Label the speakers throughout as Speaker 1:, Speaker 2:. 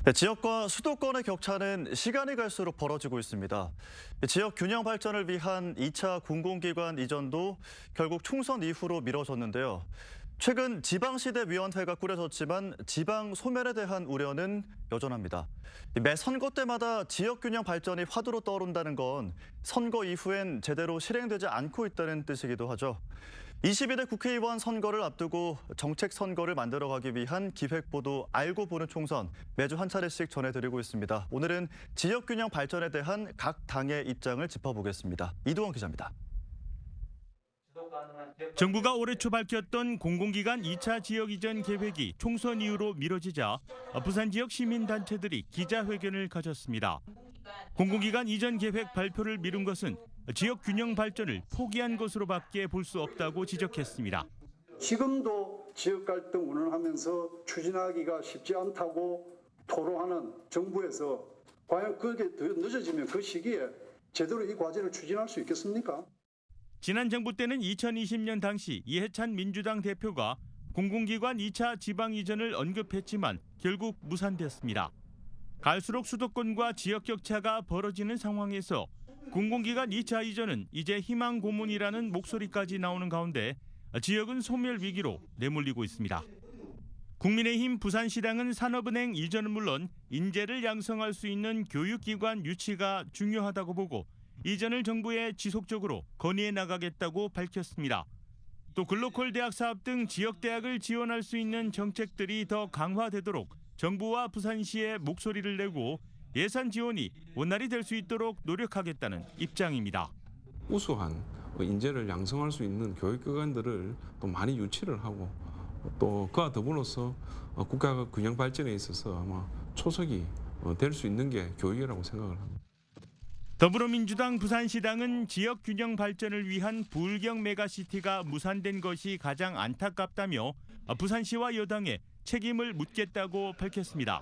Speaker 1: 네, 지역과 수도권의 격차는 시간이 갈수록 벌어지고 있습니다. 지역 균형 발전을 위한 2차 공공기관 이전도 결국 총선 이후로 미뤄졌는데요. 최근 지방시대위원회가 꾸려졌지만 지방 소멸에 대한 우려는 여전합니다. 매 선거 때마다 지역 균형 발전이 화두로 떠오른다는 건 선거 이후엔 제대로 실행되지 않고 있다는 뜻이기도 하죠. 22대 국회의원 선거를 앞두고 정책 선거를 만들어가기 위한 기획보도 알고 보는 총선 매주 한 차례씩 전해드리고 있습니다. 오늘은 지역균형 발전에 대한 각 당의 입장을 짚어보겠습니다. 이두원 기자입니다.
Speaker 2: 정부가 올해 초 밝혔던 공공기관 2차 지역 이전 계획이 총선 이후로 미뤄지자 부산 지역 시민단체들이 기자회견을 가졌습니다. 공공기관 이전 계획 발표를 미룬 것은 지역 균형 발전을 포기한 것으로밖에 볼 수 없다고 지적했습니다.
Speaker 3: 지금도 지역 갈등 운운하면서 추진하기가 쉽지 않다고 토로하는 정부에서 과연 그게 더 늦어지면 그 시기에 제대로 이 과제를 추진할 수 있겠습니까?
Speaker 2: 지난 정부 때는 2020년 당시 이해찬 민주당 대표가 공공기관 2차 지방 이전을 언급했지만 결국 무산됐습니다. 갈수록 수도권과 지역 격차가 벌어지는 상황에서 공공기관 2차 이전은 이제 희망 고문이라는 목소리까지 나오는 가운데 지역은 소멸 위기로 내몰리고 있습니다. 국민의힘 부산시당은 산업은행 이전은 물론 인재를 양성할 수 있는 교육기관 유치가 중요하다고 보고 이전을 정부에 지속적으로 건의해 나가겠다고 밝혔습니다. 또 글로컬 대학 사업 등 지역 대학을 지원할 수 있는 정책들이 더 강화되도록 정부와 부산시에 목소리를 내고 예산 지원이 원활히 될 수 있도록 노력하겠다는 입장입니다.
Speaker 4: 우수한 인재를 양성할 수 있는 교육기관들을 또 많이 유치를 하고 또 그와 더불어서 국가 균형 발전에 있어서 아마 초석이 될 수 있는 게 교육이라고 생각을 합니다.
Speaker 2: 더불어민주당 부산시당은 지역 균형 발전을 위한 부울경 메가시티가 무산된 것이 가장 안타깝다며 부산시와 여당에 책임을 묻겠다고 밝혔습니다.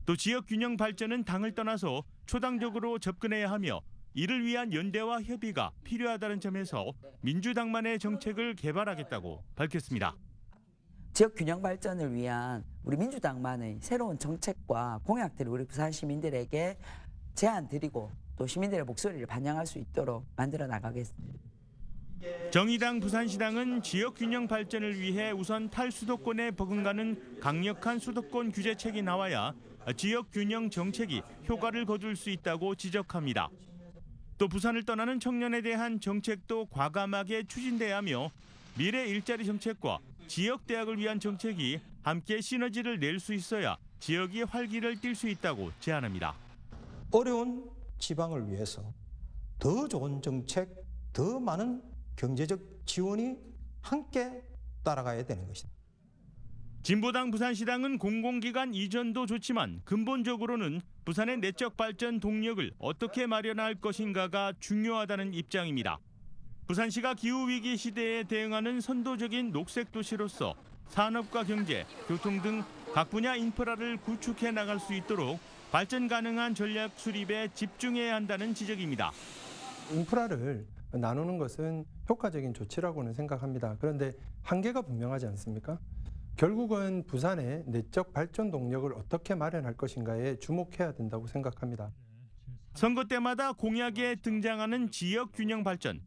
Speaker 2: 또 지역 균형 발전은 당을 떠나서 초당적으로 접근해야 하며 이를 위한 연대와 협의가 필요하다는 점에서 민주당만의 정책을 개발하겠다고 밝혔습니다.
Speaker 5: 지역 균형 발전을 위한 우리 민주당만의 새로운 정책과 공약들을 우리 부산 시민들에게 제안 드리고 또 시민들의 목소리를 반영할 수 있도록 만들어 나가겠습니다.
Speaker 2: 정의당 부산시당은 지역 균형 발전을 위해 우선 탈수도권에 버금가는 강력한 수도권 규제책이 나와야 지역 균형 정책이 효과를 거둘 수 있다고 지적합니다. 또 부산을 떠나는 청년에 대한 정책도 과감하게 추진돼야 하며 미래 일자리 정책과 지역 대학을 위한 정책이 함께 시너지를 낼 수 있어야 지역이 활기를 띨 수 있다고 제안합니다.
Speaker 6: 어려운 지방을 위해서 더 좋은 정책, 더 많은 경제적 지원이 함께 따라가야 되는 것이다.
Speaker 2: 진보당 부산시당은 공공기관 이전도 좋지만 근본적으로는 부산의 내적 발전 동력을 어떻게 마련할 것인가가 중요하다는 입장입니다. 부산시가 기후위기 시대에 대응하는 선도적인 녹색 도시로서 산업과 경제, 교통 등 각 분야 인프라를 구축해 나갈 수 있도록 발전 가능한 전략 수립에 집중해야 한다는 지적입니다.
Speaker 7: 인프라를 나누는 것은 효과적인 조치라고는 생각합니다. 그런데 한계가 분명하지 않습니까? 결국은 부산의 내적 발전 동력을 어떻게 마련할 것인가에 주목해야 된다고 생각합니다.
Speaker 2: 선거 때마다 공약에 등장하는 지역 균형 발전.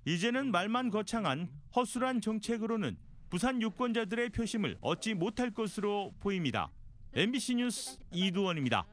Speaker 2: 이제는 말만 거창한 허술한 정책으로는 부산 유권자들의 표심을 얻지 못할 것으로 보입니다. MBC 뉴스 이두원입니다.